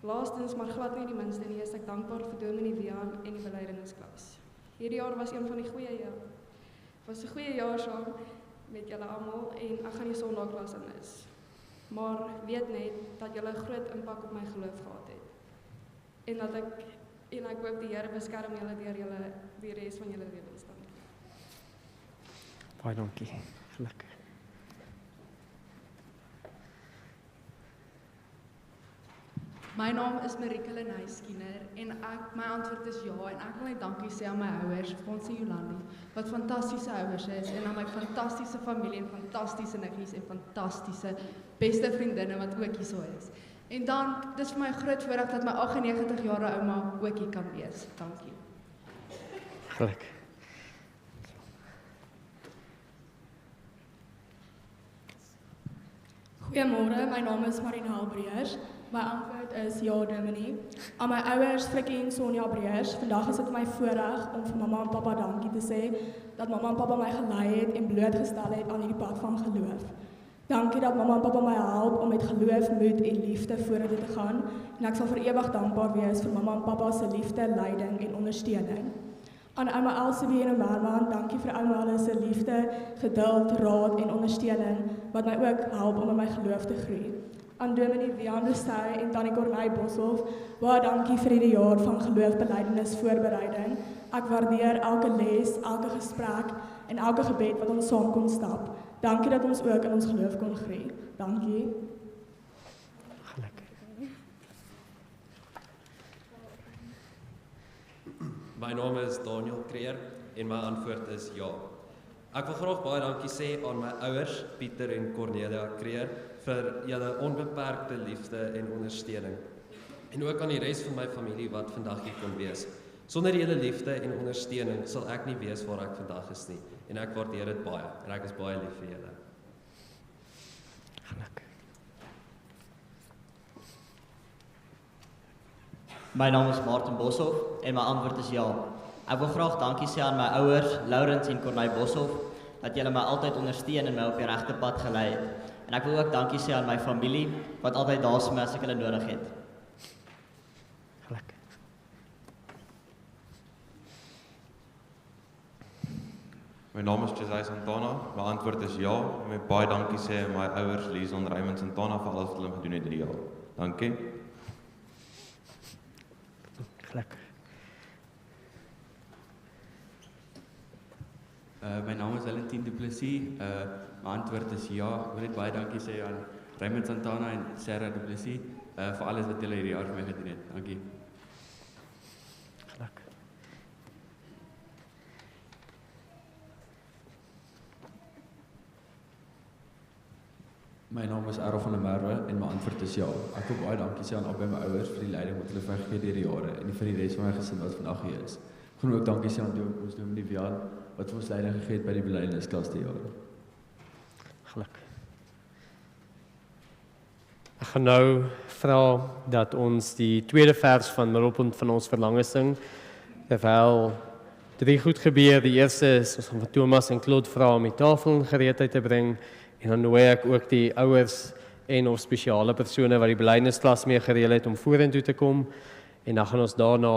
Laastens, maar glad nie die minste nie, is ek dankbaar vir Dominee Wian en die belydennisklas. Hierdie jaar was een van die goeie jaar. Was 'n goeie jaar saam met julle almal en ek gaan die Sondagklas in is. Maar weet net dat julle 'n groot impak op my geloof gehad het. En ek hoop die Here beskerm julle deur julle die res van julle lewens. Baie dankie. Gelukkig. My naam is Marike Lenae Skinner en my antwoord is ja en ek wil net dankie sê aan my ouers, Fons en Jolandi, wat fantastiese ouers is en aan my fantastiese familie en fantastiese niggies en fantastiese beste vriendinne wat ook hierso is. En dan, dis vir my 'n groot voorreg dat my 98 jarige ouma ook hier kan wees. Dankie. Gelukkig. Goeiemôre, my naam is Marina Breers. My antwoord is ja, Dominee. Aan my ouers, Frikkie en Sonja Breers, vandag is dit my voorreg om vir mamma en pappa dankie te sê dat mamma en pappa my gelei het en blootgestel het aan hierdie pad van geloof. Dankie dat mamma en pappa my help om met geloof, moed en liefde vorentoe te gaan en ek sal vir ewig dankbaar wees vir mamma en pappa se liefde, leiding en ondersteuning. Aan ouma Elsabie en Merman, dankie vir ouma hulle se liefde, geduld, raad en ondersteuning wat my ook help om in my geloof te groei. Aan Dominee Wian Rousseau en Tannie Corneille Boshoff, baie dankie vir hierdie jaar van geloofbelijdenis voorbereiding. Ek waardeer elke les, elke gesprek en elke gebed wat ons saam kon stap. Dankie dat ons ook in ons geloof kon groei. Dankie. My naam is Daniel Creer en my antwoord is ja. Ek wil graag baie dankie sê aan my ouers, Pieter en Cornelia Creer, vir julle onbeperkte liefde en ondersteuning. En ook aan die res van my familie wat vandag hier kon wees. Sonder julle liefde en ondersteuning sal ek nie weet waar ek vandag is nie. En ek waardeer dit baie en ek is baie lief vir julle. My naam is Martin Boshoff en my antwoord is ja. Ek wil graag dankie sê aan my ouers, Laurens en Corneille Boshoff, dat julle my altyd ondersteun en my op die regte pad gelei het. En ek wil ook dankie sê aan my familie, wat altyd daar is vir my as ek hulle nodig het. My naam is José Santana, my antwoord is ja. En my baie dankie sê aan my ouers, Liesel en Raymond Santana, vir alles wat hulle gedoen het hierdie jaar. Dankie. My naam is Valentin Du Plessis. My antwoord is ja. Ek wil net baie dankie sê aan Raymond Santana en Sarah Du Plessis vir alles wat hulle hierdie jaar vir my gedoen het. Dankie. My naam is Errol van der Merwe en my antwoord is ja. Ek wil baie dankie sê aan albei my ouers vir die leiding wat hulle vir my gegee het deur die jare en vir die res van my gesin wat vandag hier is. Ek wil ook dankie sê aan ons Dominee Wian wat vir ons leiding gegee het by die belydensklas die jare. Geluk. Ek gaan nou vra dat ons die tweede vers van Middelpunt van ons verlange sing. Terwyl drie goed gebeur. Die eerste is ons gaan van Thomas en Claude vra om die tafel in gereedheid te bring. En dan nooi ek ook die ouers en of spesiale persone wat die belydensklas mee gereël het om vorentoe te kom. En dan gaan ons daarna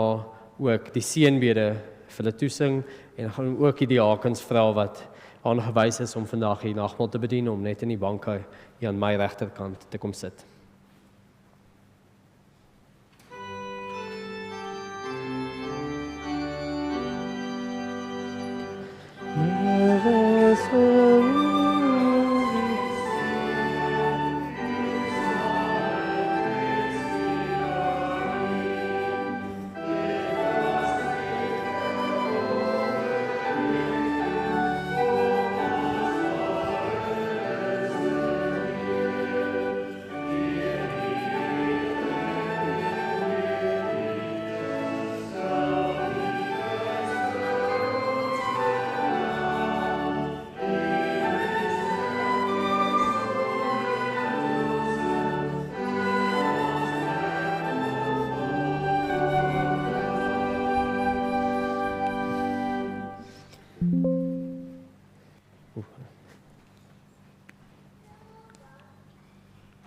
ook die seënbede vir hulle toesing en dan gaan ook die diakens vra wat aangewys is om vandag hier nagmaal te bedien om net in die bank hier aan my regterkant te kom sit.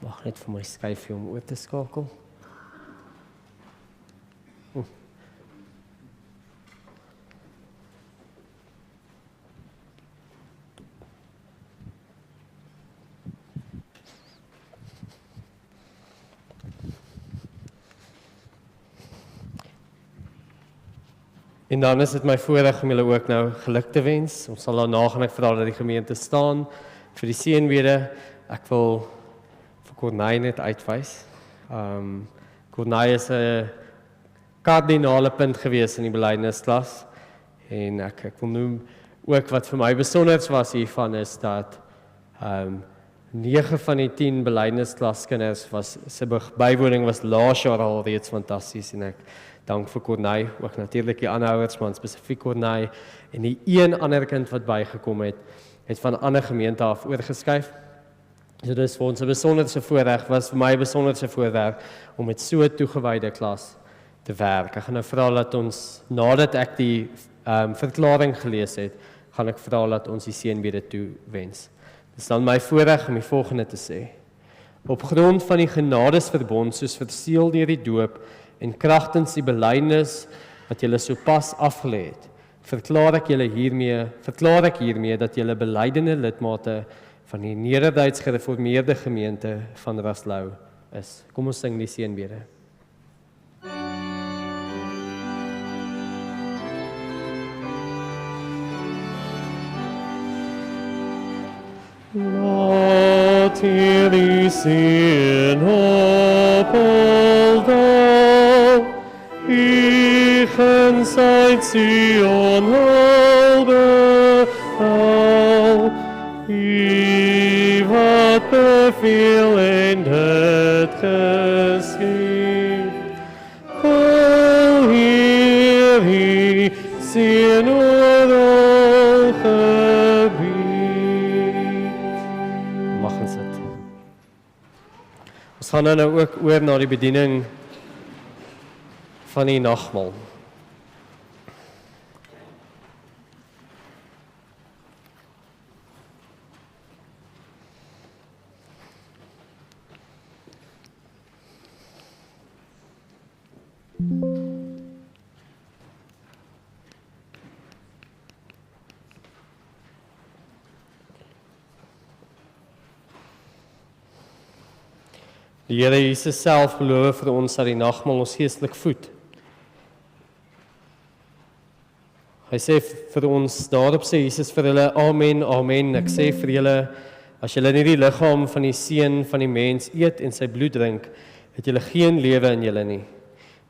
Wag net vir my skyfie om oor te skakel. En dan is dit my voorreg om julle ook nou geluk te wens. Ons sal daarna gaan ek vra dat die gemeente staan vir die seënbede. Ek wil vir Corneille net uitwys. Corneille is 'n kardinale punt gewees in die belydensklas en ek wil noem ook wat vir my besonder was hiervan is dat 9 van die 10 belydensklas-kinders se bywoning was laas jaar al reeds fantasties en ek dank vir Corneille, ook natuurlik die aanhouers, maar spesifiek Corneille en die een ander kind wat bygekom het van 'n ander gemeente af oorgeskuif. So dis vir ons 'n besonderse voorreg, was vir my 'n besonderse voorreg om met so 'n toegewyde klas te werk. Ek gaan nou vra dat ons, nadat ek die verklaring gelees het, gaan ek vra dat ons die seënbede toewens. Dis dan my voorreg om die volgende te sê. Op grond van die genadesverbond soos verseël deur die doop en kragtens die belydenis wat julle sopas afgelê het, verklaar ek hiermee dat julle belydende lidmate van die Nederduits Gereformeerde Gemeente van Raslou is. Kom ons sing die seënbede. Laat hierdie seën op aldaal, in sy Sion behaal, wat beveel en het geskied. Al hierdie seën oor al gebied. Mag ons sit. Ons gaan nou ook oor na die bediening van die nagmaal. Die Here Jesus self beloof vir ons dat die nagmaal ons geestelik voed. Hy sê vir ons, daarop sê Jesus vir hulle, amen, amen, ek sê vir julle, as julle nie die liggaam van die seun van die mens eet en sy bloed drink, het julle geen lewe in julle nie.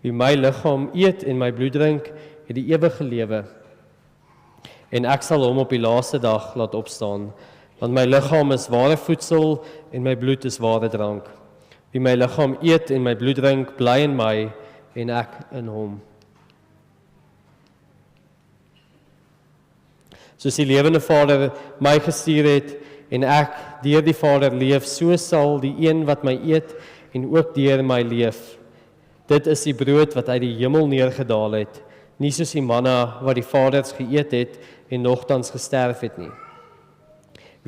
Wie my liggaam eet en my bloed drink, het die ewige lewe. En ek sal hom op die laaste dag laat opstaan, want my liggaam is ware voedsel en my bloed is ware drank. Wie my liggaam eet en my bloed drink, bly in my en ek in hom. Soos die lewende Vader my gestuur het en ek deur die Vader leef, so sal die een wat my eet en ook deur my leef. Dit is die brood wat uit die hemel neergedaal het, nie soos die manna wat die vaders geëet het en nogtans gesterf het nie.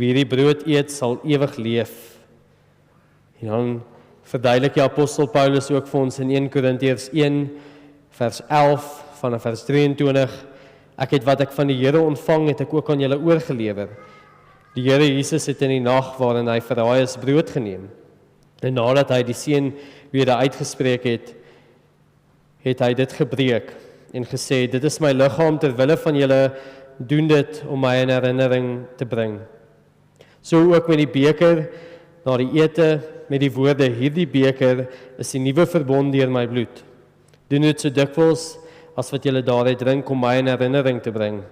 Wie hierdie brood eet, sal ewig leef. En dan verduidelik die apostel Paulus ook vir ons in 1 Korintiërs 1 vers 11 vanaf vers 23. Ek het wat ek van die Here ontvang, het ek ook aan julle oorgelewer. Die Here Jesus het in die nag waarin hy verraai is, brood geneem. En nadat hy die seën weer uitgespreek het, het hy dit gebreek en gesê, dit is my liggaam ter wille van julle, doen dit om my in herinnering te bring. So ook met die beker na die ete, met die woorde, hierdie beker is die nuwe verbond deur my bloed. Doen dit so dikwels as wat julle daaruit drink om my in herinnering te bring.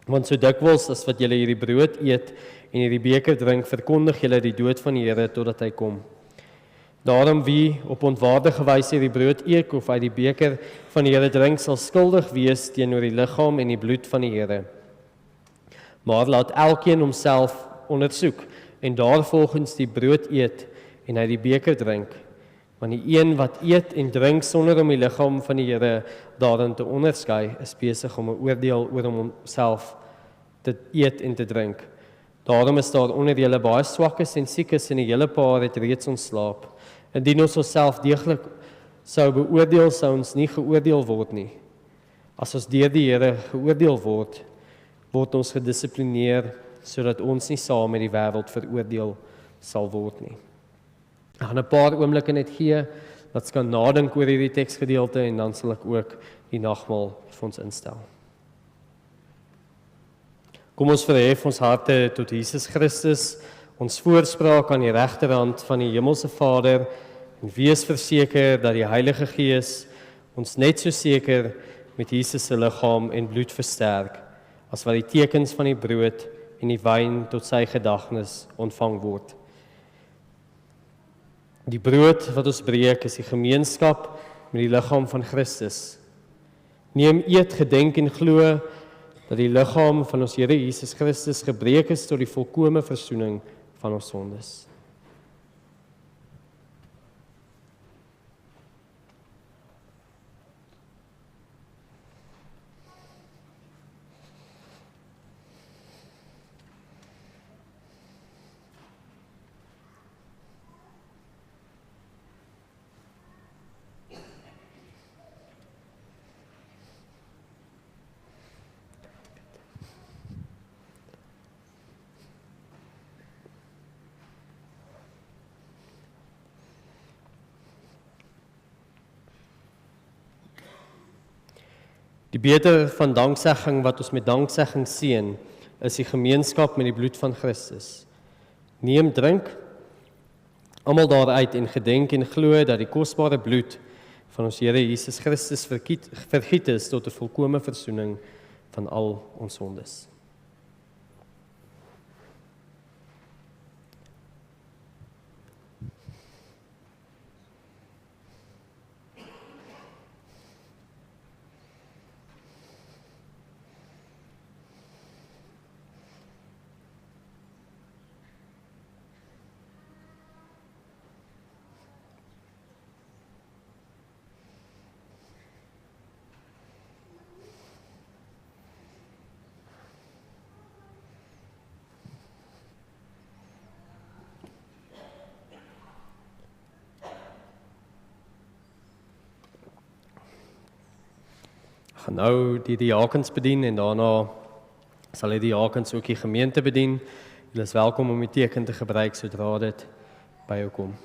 Want so dikwels as wat julle hierdie brood eet en hierdie beker drink, verkondig julle die dood van die Here totdat hy kom. Daarom wie op ontwaardige wyse hierdie brood eet of uit die beker van die Here drink, sal skuldig wees teenoor die liggaam en die bloed van die Here. Maar laat elkeen homself ondersoek en daarvolgens die brood eet en uit die beker drink. Want die een wat eet en drink sonder om die liggaam van die Here daarin te onderskei, is besig om 'n oordeel oor homself te eet en te drink. Daarom is daar onder julle baie swakkes en siekes en die hele paar het reeds ontslaap. Indien ons onsself deeglik sou beoordeel, sou ons nie geoordeel word nie. As ons deur die Here geoordeel word, word ons gedissiplineer, sodat ons nie saam met die wêreld veroordeel sal word nie. Ek gaan 'n paar oomblikke net gee, dat ons kan nadink oor hierdie teksgedeelte en dan sal ek ook die nagmaal vir ons instel. Kom ons verhef ons harte tot Jesus Christus, ons voorspraak aan die regterhand van die hemelse Vader, en wees verseker dat die Heilige Gees ons net so seker met Jesus se liggaam en bloed versterk, as wat die tekens van die brood en die wyn tot sy gedagtenis ontvang word. Die brood wat ons breek is die gemeenskap met die liggaam van Christus. Neem, eet, gedenk en glo dat die liggaam van ons Here Jesus Christus gebreek is tot die volkomme versoening van ons sondes. Die beter van danksegging wat ons met danksegging seën, is die gemeenskap met die bloed van Christus. Neem, drink, almal daaruit en gedenk en glo dat die kosbare bloed van ons Here Jesus Christus vergiet is tot 'n volkomme versoening van al ons sondes. Gaan nou die diakens bedien en daarna sal die diakens ook die gemeente bedien. Julle is welkom om die teken te gebruik sodra dit by jou kom.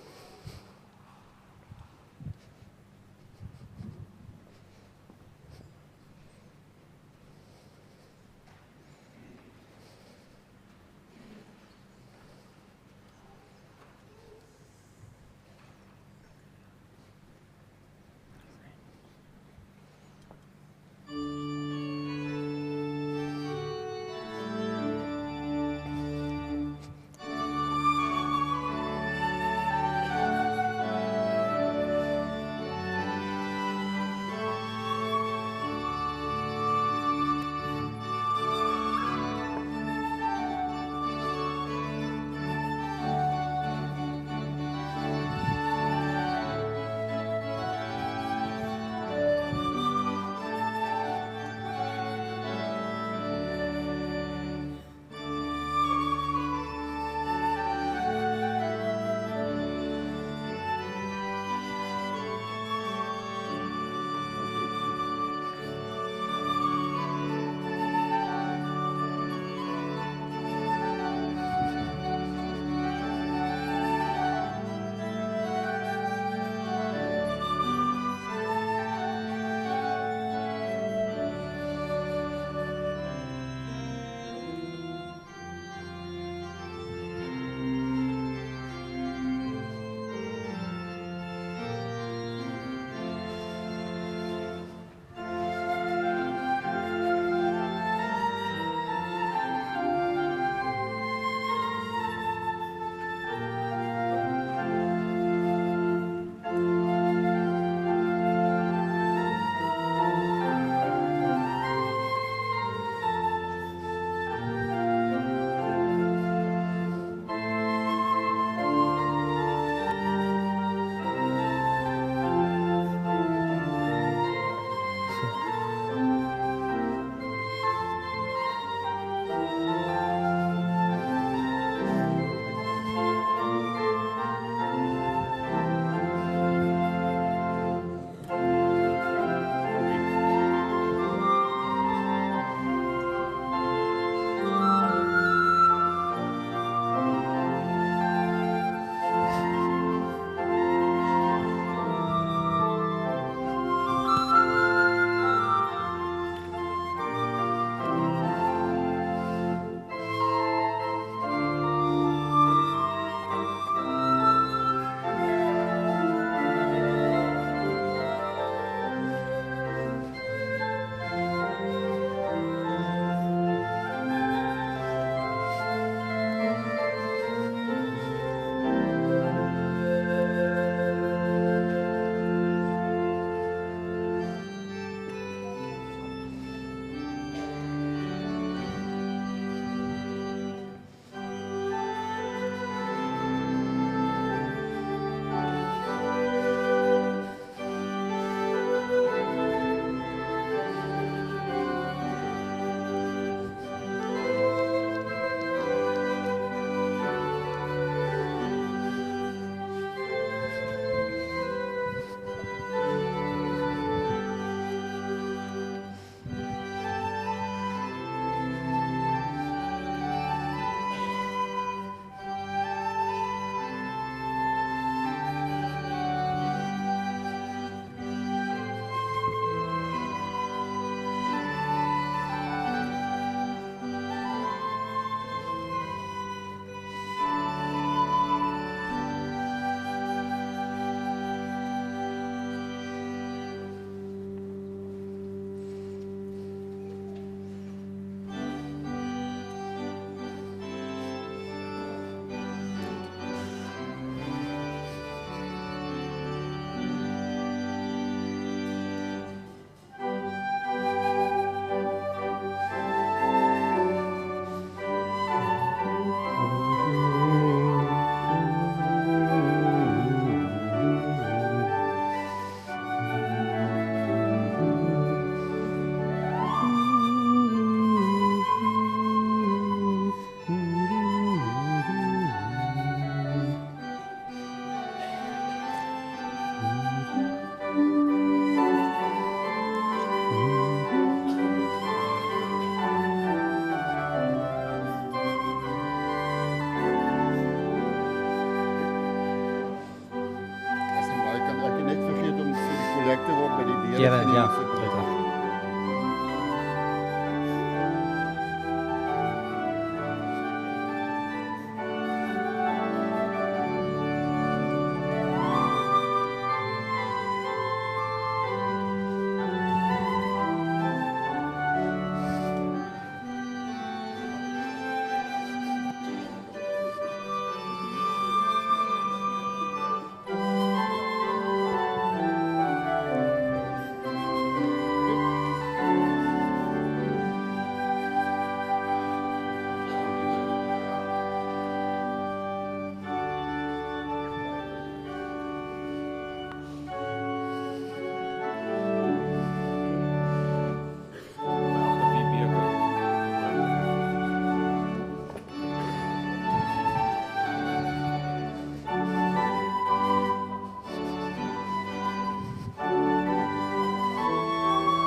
gebruik te word by die deure Ja, van die ja, liefde. uiteraard.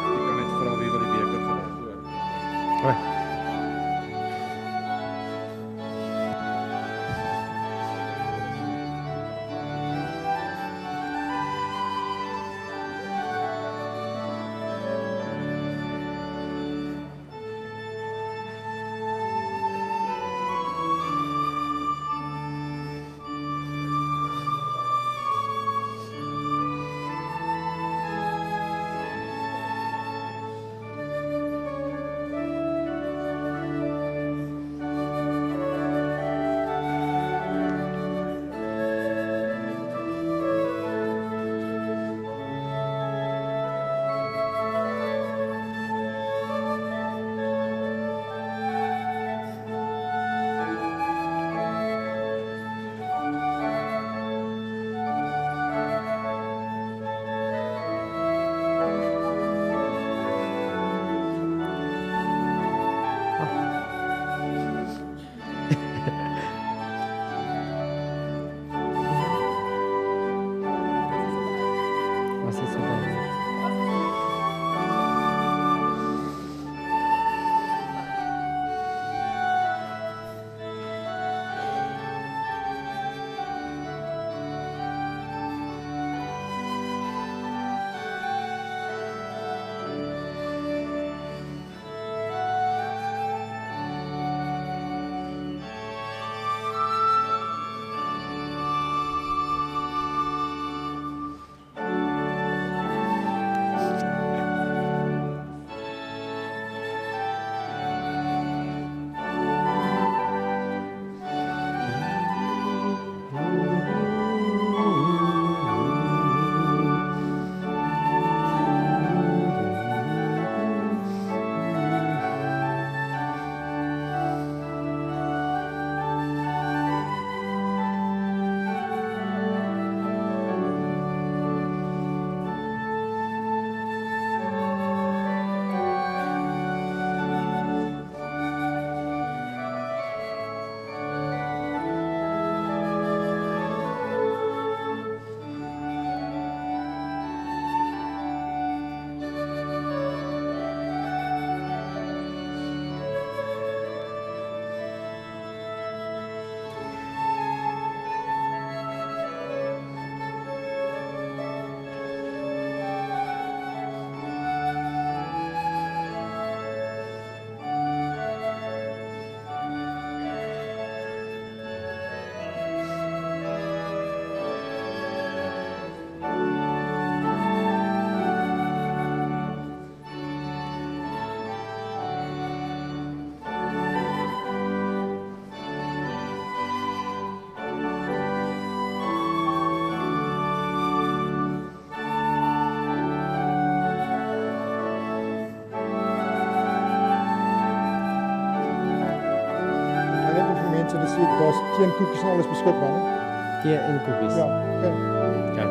Jy kan net vra wie wil die beker graag hoor. Was is dit dan? Mense dis ek daar's teen koekies en alles beskikbaar, né? Tee en koekies. Ja, okay. Okay.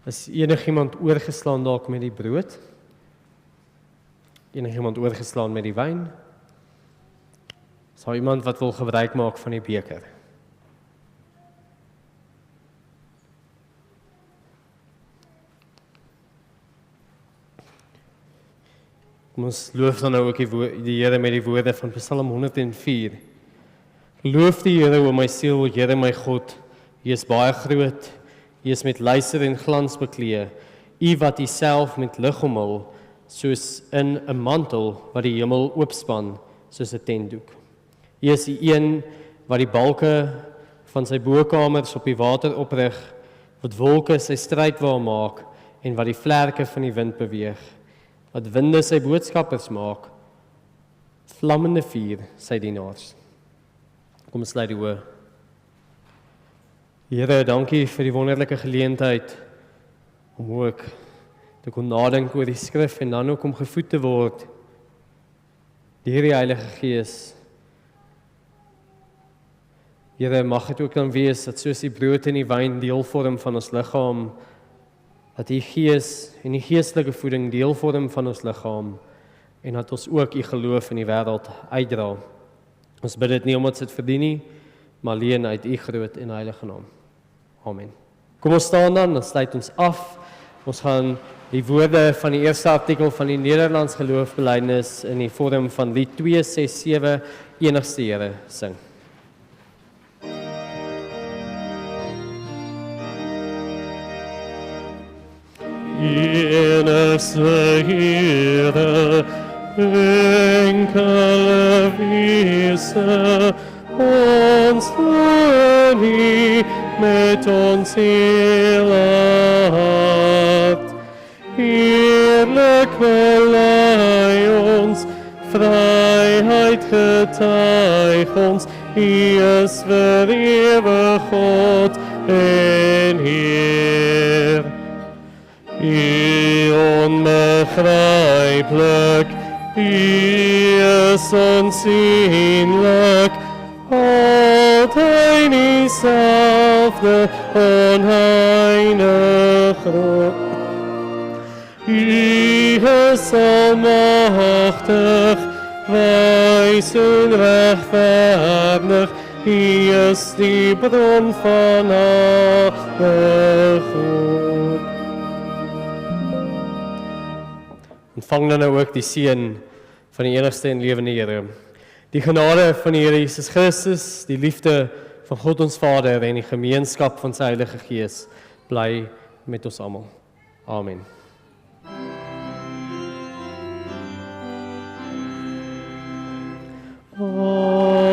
Is enigiemand oorgeslaan dalk met die brood? Enigiemand oorgeslaan met die wyn? Is daar iemand wat wil gebruik maak van die beker? Kom ons loof dan nou ook die Here met die woorde van Psalm 104. Loof die Here, o my siel, Here my God. U is baie groot. U is met luister en glans bekleed. U wat U self met lig omhul, soos in 'n mantel wat die hemel oopspan, soos 'n tentdoek. U is die een wat die balke van sy bokamers op die water oprig, wat wolke sy strydwa maak en wat die vlerke van die wind beweeg, wat winde sy boodskappers maak, vlammende vuur sy dienaars. Kom ons sluit die oë. Here, dankie vir die wonderlike geleentheid om ook te kon nadink oor die skrif en dan ook om gevoed te word deur die Heilige Gees. Here, mag dit ook dan wees dat soos die brood en die wyn deel vorm van ons liggaam, dat die Gees en die geestelike voeding deel vorm van ons liggaam en dat ons ook U geloof in die wêreld uitdra. Ons bid dit nie omdat dit verdien nie, maar alleen uit U groot en heilige naam. Amen. Kom ons staan dan sluit ons af. Ons gaan die woorde van die eerste artikel van die Nederlands geloofbelijdenis in die vorm van lied 267 Enigste Here sing. Enigste Here, enkele wese, ons unie met ons hele hart. Heerlijk belei ons, vryheid getuig ons, U is vir ewig God en Heer. U onbegryplik, U is onsienlik, altyd dieselfde, oneindig groot. U is almagtig, wys en regverdig, U is die bron van alle goed. Ontvang dan nou ook die seën van die enigste en lewende Here. Die genade van die Here Jesus Christus, die liefde van God ons Vader en die gemeenskap van sy Heilige Gees bly met ons almal. Amen. Amen.